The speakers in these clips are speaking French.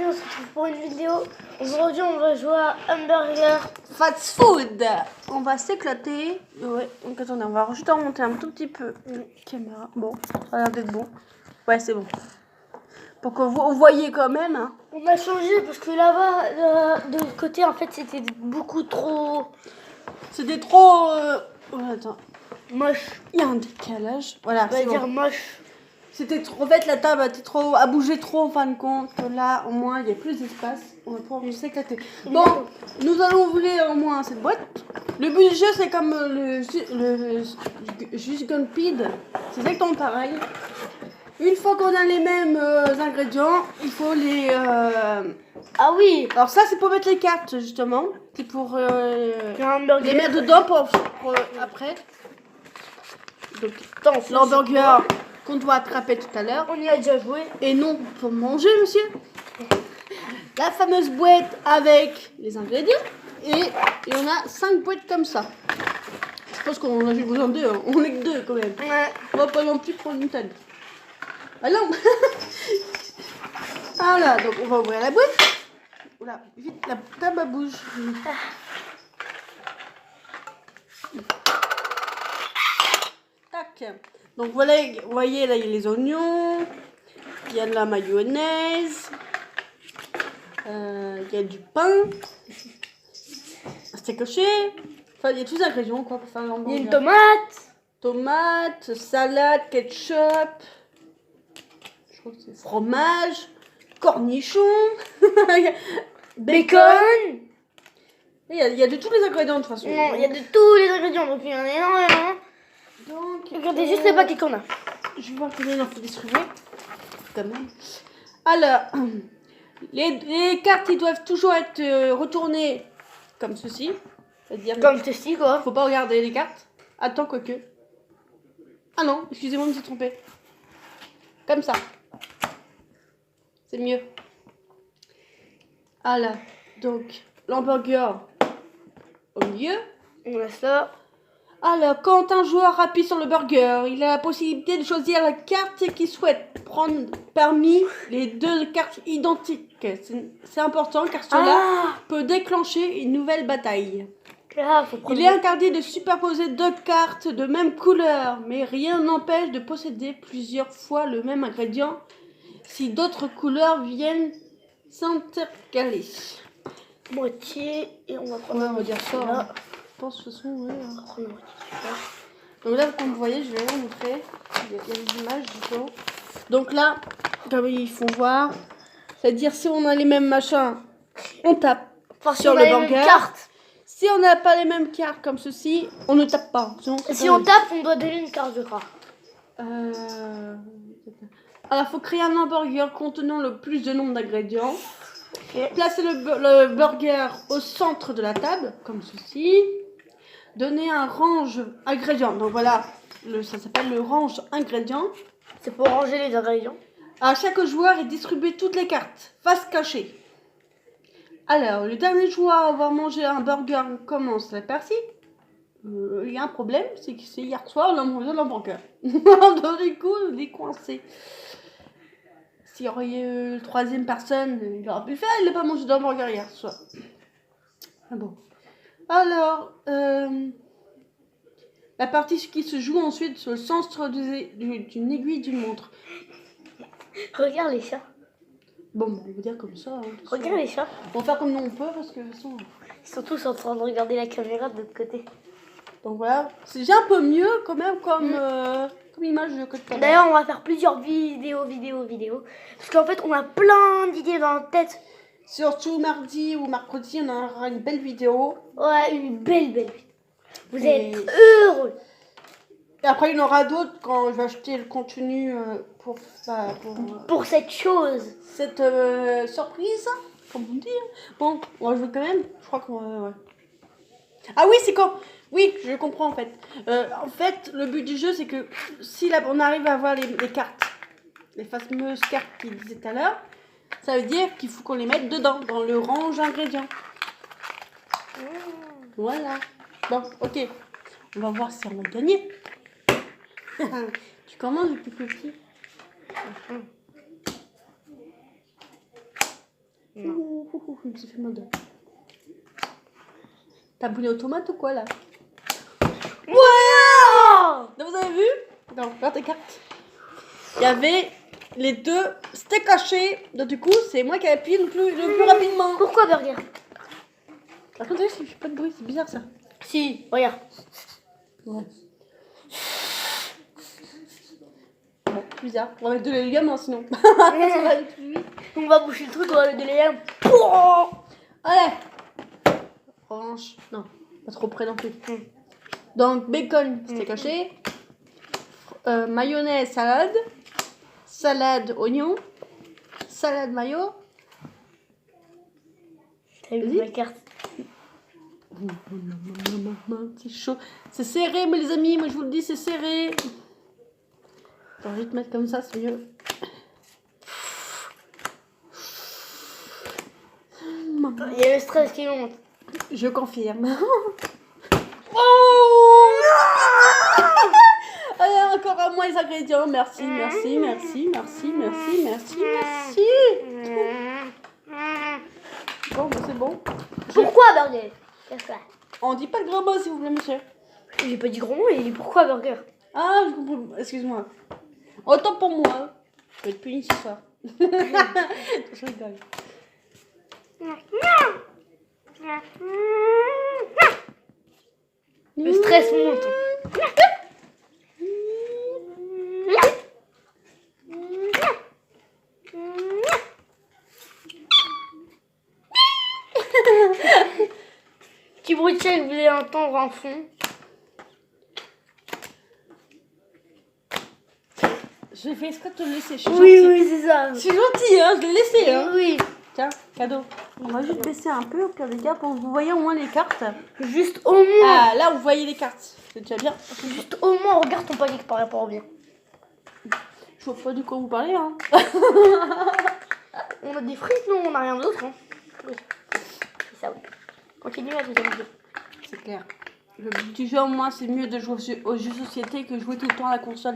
aujourd'hui on se retrouve pour une vidéo. Aujourd'hui on va jouer à hamburger Fast food. On va s'éclater. Ouais, donc attendez, on va juste en remonter un tout petit peu la caméra. Bon, ça a l'air d'être bon. Ouais, c'est bon. Pour que vous voyez quand même. Hein. On a changé parce que là-bas, de l'autre côté, en fait c'était beaucoup trop... C'était trop... attends. moche. Il y a un décalage. Voilà, On va c'est dire bon. moche. C'était trop... En fait, la table a bougé trop en fin de compte. Là, au moins, il y a plus d'espace. On va pouvoir s'éclater. Bon, nous allons ouvrir au moins cette boîte. Le but du jeu, c'est comme le Just Gun Pid. C'est exactement pareil. Une fois qu'on a les mêmes ingrédients, il faut les... Ah oui. Alors ça, c'est pour mettre les cartes, justement. C'est pour Les mettre dedans pour après. Donc, Attends, l'hamburger qu'on doit attraper tout à l'heure. on y a déjà joué. Et non pour manger, monsieur. La fameuse boîte avec les ingrédients. Et on a 5 boîtes comme ça. Je pense qu'on a juste besoin de 2. Hein. On est que 2 quand même. Ouais. On va pas non plus prendre une tonne. Ah non. Voilà, donc on va ouvrir la boîte. Oula, vite, la table bouge. Tac. Donc voilà, vous voyez là, il y a les oignons. Il y a de la mayonnaise. Il y a du pain. Un steak haché. Enfin, il y a tous les ingrédients quoi, pour faire Il y a l'hamburger. une tomate. Tomate, salade, ketchup. Je crois que c'est fromage. Cornichons. Bacon. Il y a de tous les ingrédients de toute façon. Non, il y a de tous les ingrédients, donc il y en a énormément. Donc, Regardez juste les paquets qu'on a. je vais voir combien il en faut distribuer. Quand même. Alors, les cartes, ils doivent toujours être retournées comme ceci. C'est-à-dire Comme ceci, quoi. faut pas regarder les cartes. Attends, quoique. Ah non, excusez-moi, je me suis trompée. Comme ça. C'est mieux. Voilà. Donc, l'hamburger au milieu. On laisse là. Alors, quand un joueur appuie sur le burger, il a la possibilité de choisir la carte qu'il souhaite prendre parmi les 2 cartes identiques. C'est important car cela peut déclencher une nouvelle bataille. Là, faut prendre... Il est interdit de superposer 2 cartes de même couleur, mais rien n'empêche de posséder plusieurs fois le même ingrédient si d'autres couleurs viennent s'intercaler. moitié et on va prendre Ouais, on va dire ça. là. Hein. Je pense de toute façon, ouais. On va prendre la moitié, super. Donc là, comme vous voyez, je vais vous montrer. Il y a des images, justement. Donc là, comme il faut voir, c'est-à-dire si on a les mêmes machins, on tape sur le burger. Si on n'a pas les mêmes cartes comme ceci, on ne tape pas. Sinon, Si on tape, on doit donner une carte, je crois. Alors, il faut créer un hamburger contenant le plus de nombre d'ingrédients. Placez le burger au centre de la table, comme ceci. Donner un range ingrédients. Donc voilà, ça s'appelle le range ingrédients. C'est pour ranger les ingrédients. À chaque joueur est distribué toutes les cartes, face cachée. Alors, le dernier joueur à avoir mangé un burger commence la partie. Il y a un problème, c'est que c'est hier soir, on a mangé l'hamburger. Donc du coup, on est coincé. S'il y aurait eu 3e personne, il aurait pu le faire, il n'a pas mangé d'hamburger hier soir. Ah bon. Alors, la partie qui se joue ensuite sur le centre d'une aiguille d'une montre. Regarde les chats. Bon, on va dire comme ça. Hein, Regarde les chats. On va faire comme nous on peut parce que de toute façon... Ils sont tous en train de regarder la caméra de l'autre côté. Donc voilà, c'est déjà un peu mieux quand même comme image que tout à l'heure. D'ailleurs, on va faire plusieurs vidéos. Parce qu'en fait, on a plein d'idées dans la tête. Surtout mardi ou mercredi, on aura une belle vidéo. Ouais, une belle vidéo. Vous êtes heureux. Et après, il y en aura d'autres quand je vais acheter le contenu pour cette chose. Cette surprise, comme on dit. Bon, on va jouer quand même. Je crois qu'on va... Ouais. Ah oui, c'est quand... Oui, je comprends en fait. En fait, le but du jeu, c'est que si on arrive à avoir les cartes, les fameuses cartes qu'il disait tout à l'heure, ça veut dire qu'il faut qu'on les mette dedans, dans le range ingrédients. Voilà. Bon, ok. On va voir si on va gagner. Tu commences le plus petit. Non. Je me suis fait mal. T'as brûlé aux tomates ou quoi là? Oh Donc, vous avez vu? Non, regarde tes cartes. Il y avait les deux, c'était caché. Donc du coup, c'est moi qui ai appuyé le plus rapidement. Pourquoi burger? Par contre, je fais pas de bruit, c'est bizarre ça. Si, regarde. Ouais. Bon, bizarre. On va mettre de l'élément sinon. On va boucher le truc, on va mettre de l'air. Oh Allez. Orange. Non, pas trop près non plus. Donc bacon, c'était caché. Mayonnaise, salade. Salade, oignon. Salade, mayo. T'as vu Vas-y. ma carte? C'est chaud. C'est serré, mais les amis, moi je vous le dis, c'est serré. Attends, je vais te mettre comme ça, c'est mieux. Il y a le stress qui monte. Je confirme. Oh Allez, encore à moi les ingrédients. Merci, merci, merci, merci, merci, merci, merci. Bon, bah, c'est bon. Pourquoi burger? Qu'est-ce que On dit pas de gros mots s'il vous plaît, monsieur. j'ai pas dit gros mot, j'ai dit pourquoi burger? Ah, je comprends. Excuse-moi. Autant pour moi. Je vais être punie ce soir. Je rigole. Le stress monte. Petit bruit de chat que vous allez entendre en fond. J'ai fait exprès de te le laisser. Je suis Oui, gentille. oui, c'est ça. Je suis gentille, hein. Je l'ai laissé, hein. Oui, Tiens, cadeau. On va juste baisser un peu au pire des cas pour que vous voyez au moins les cartes. juste au moins. Ah, là, vous voyez les cartes. C'est déjà bien. Juste au moins, regarde ton panier par rapport au bien. Je vois pas de quoi vous parlez, hein. On a des frites, non? On n'a rien d'autre, hein? Oui. C'est ça, oui. Continue à deuxième vidéo. C'est clair. Le but du jeu, au moins, c'est mieux de jouer aux jeux société que jouer tout le temps à la console.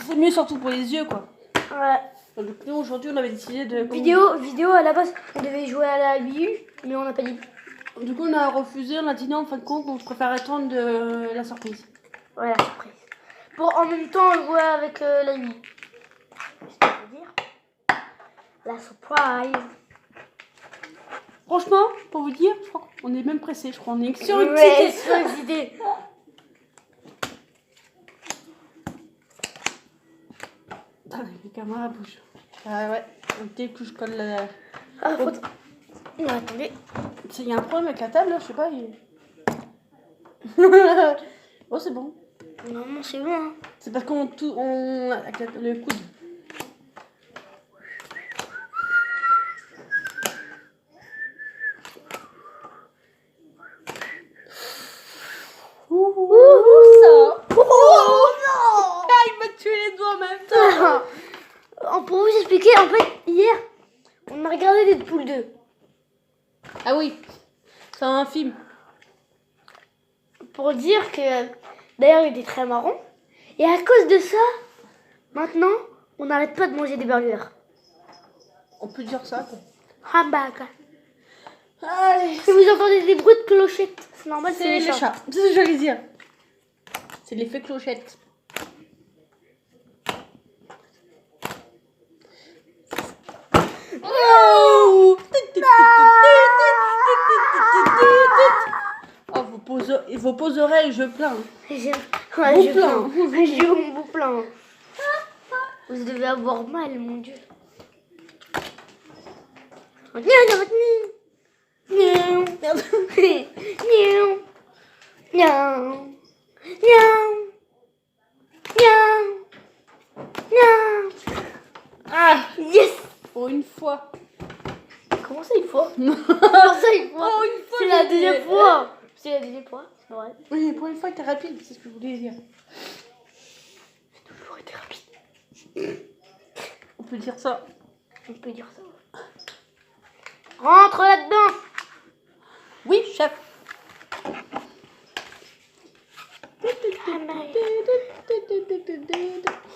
C'est mieux surtout pour les yeux, quoi. Ouais. Donc, nous, aujourd'hui, on avait décidé de... Vidéo, à la base, on devait jouer à la Wii U, mais on n'a pas dit. Du coup, on a refusé, on a dit non, en fin de compte, on préfère attendre de la surprise. Ouais, la surprise. Pour en même temps jouer avec la Wii. Qu'est-ce que je veux dire? La surprise. Franchement, pour vous dire, je crois qu'on est même pressé, je crois. On est surexcité. Ouais, surexcité. Attends, les caméras bougent. Ah ouais, dès que je colle la... Ah, faut... Non, attendez. Il y a un problème avec la table, là, je sais pas. Oh, c'est bon. Non, c'est bon. Hein. C'est parce qu'on... Avec le coude. Ça. Oh non. Ah, il m'a tué les doigts en même temps. Pour vous expliquer, en fait, hier, on a regardé Deadpool 2. Ah oui, c'est un film. Pour dire que, d'ailleurs, il était très marrant. Et à cause de ça, maintenant, on n'arrête pas de manger des burgers. On peut dire ça, quoi. Hamburger. Allez, Si vous entendez des bruits de clochettes, c'est normal, c'est les chats. C'est ce que j'allais dire. C'est l'effet clochette. Oh, vos pauvres oreilles, je plains. J'ai Beau plein. J'ai mon beau plein. Vous devez avoir mal, mon Dieu. Ah, Yes. pour une fois. Comment ça, une fois? Comment ça, une fois? Oh, une fois, C'est la j'ai deuxième dit. fois. C'est la deuxième fois, c'est vrai. Oui, pour une fois, t'es rapide, c'est ce que je voulais dire. J'ai toujours été rapide. On peut dire ça. On peut dire ça. Rentre là-dedans. Oui, chef.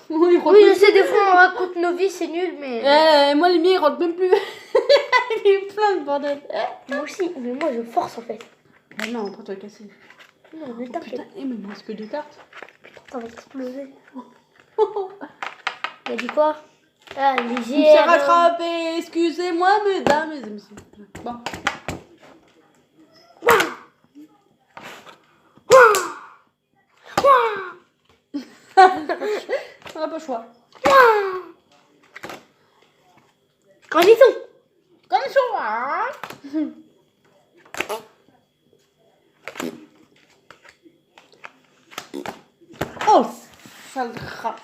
Oui, Oui, je sais, des fois on raconte nos vies, c'est nul, mais. moi, les miens, ils rentrent même plus. qu'il y a eu plein de bordel. Moi aussi, mais moi je force en fait. Ah non, après tu vas casser. Non, ne Oh, t'inquiète. putain, mais il me reste que 2 cartes. Putain, ça va exploser. Il a dit quoi? Ah, Il léger. s'est rattrapé, excusez-moi, mesdames et messieurs. Bon. On n'a pas le choix. Cornichon. Comme Oh, sale rat.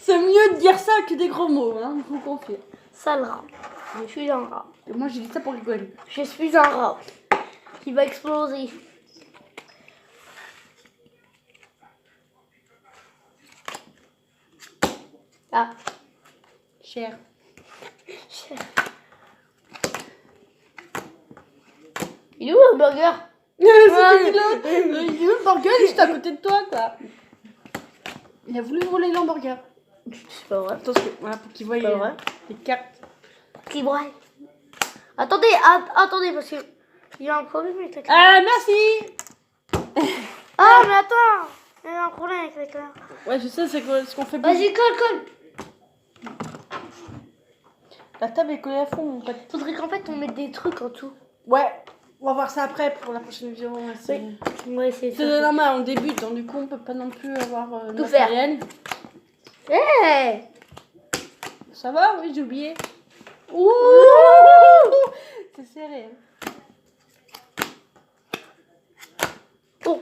C'est mieux de dire ça que des gros mots, hein, je vous confie. Sale rat. Je suis un rat. Et moi, j'ai dit ça pour rigoler. Je suis un rat qui va exploser. Ah, Cher. il est où le burger? C'était qui l'autre? Il est où le burger? Il est juste à côté de toi, quoi. Il a voulu voler l'hamburger. C'est pas vrai. Attention, voilà, pour qu'il voie Pas vrai. les cartes. Qui braille. Attendez, attendez, parce que il y a un problème avec la clé. Ah, merci. Ah, mais attends, il y a un problème avec la clé. Ouais, je sais, c'est ce qu'on fait. Vas-y, colle. La table est collée à fond, mon pote. Faudrait qu'en fait on mette des trucs en tout. Ouais, on va voir ça après pour la prochaine vidéo. Ouais, c'est Ouais, c'est c'est normal, on débute, donc du coup, on peut pas non plus avoir Tout faire. matériel. Hey. Ça va? Oui, j'ai oublié. Ouh, c'est serré. Oh.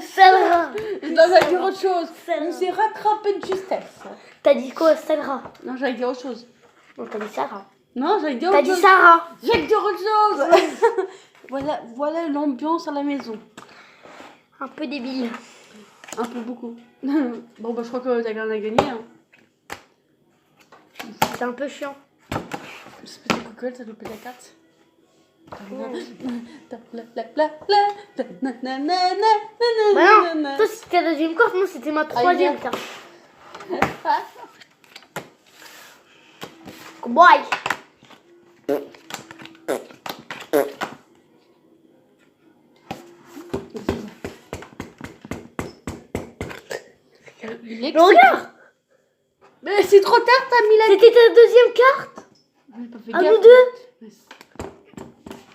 Sale rat. Non, j'allais dire autre chose. Sale On rat. s'est rattrapé de justesse. T'as dit quoi, sale rat? Non, j'allais dire autre chose. Non, t'as dit sale rat. Non, j'allais dire T'as autre dit chose. Sarah. J'allais dire autre chose. Voilà l'ambiance à la maison. Un peu débile. Un peu beaucoup. Bon, bah, je crois que t'as gagné. Hein. C'est un peu chiant. Espèce de cocotte, ça loupé la carte. Bah non, toi c'était ta deuxième carte, moi c'était ma troisième bien. carte. Bye. Mais regarde, Mais c'est trop tard, t'as mis la... c'était ta deuxième carte. J'ai pas fait À gaffe. nous deux.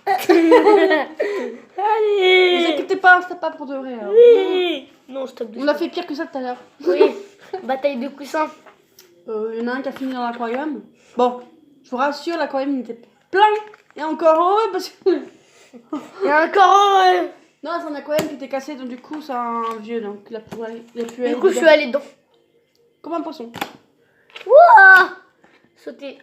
Ne vous Allez. inquiétez pas, c'était pas pour de vrai. Hein. Oui. Non, stop. On a fait pire que ça tout à l'heure. Oui. Bataille de coussins. Il y en a un qui a fini dans l'aquarium. Bon, je vous rassure, l'aquarium était plein. Et encore heureux parce que... Il y a encore un. Non, c'est un aquarium qui était cassé, donc du coup, c'est un vieux, donc il a pu aller Du coup, je suis dedans. allée dedans. Comme un poisson. Wouah. Sauter.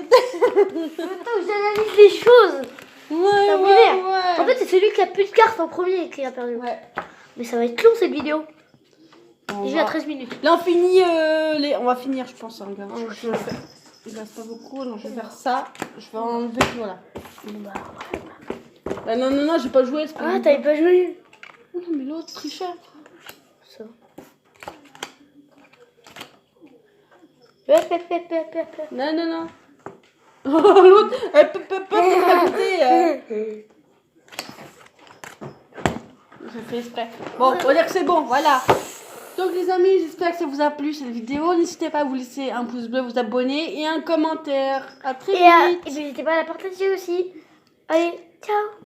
Attends, j'analyse les choses. Ouais, Ça ouais, m'énerve. ouais. En fait, c'est celui qui a plus de cartes en premier qui a perdu. Ouais. Mais ça va être long cette vidéo. On Déjà va- à 13 minutes. Là, on finit on va finir, je pense. Hein, regarde. Oh, Je vais faire... Il reste pas beaucoup, donc je vais faire ça. Je vais enlever, voilà. Bah, non, j'ai pas joué. c'est pas Ah, grave. t'avais pas joué. Oh non, mais l'autre tricheur. Ça. Hop, hop, hop, hop, hop, hop. Non. Oh, l'autre, elle peut J'ai fait exprès. Bon, on va dire que c'est bon, voilà. Donc les amis, j'espère que ça vous a plu cette vidéo. N'hésitez pas à vous laisser un pouce bleu, vous abonner et un commentaire. À très Et vite. n'hésitez pas à la partager aussi. Allez, ciao.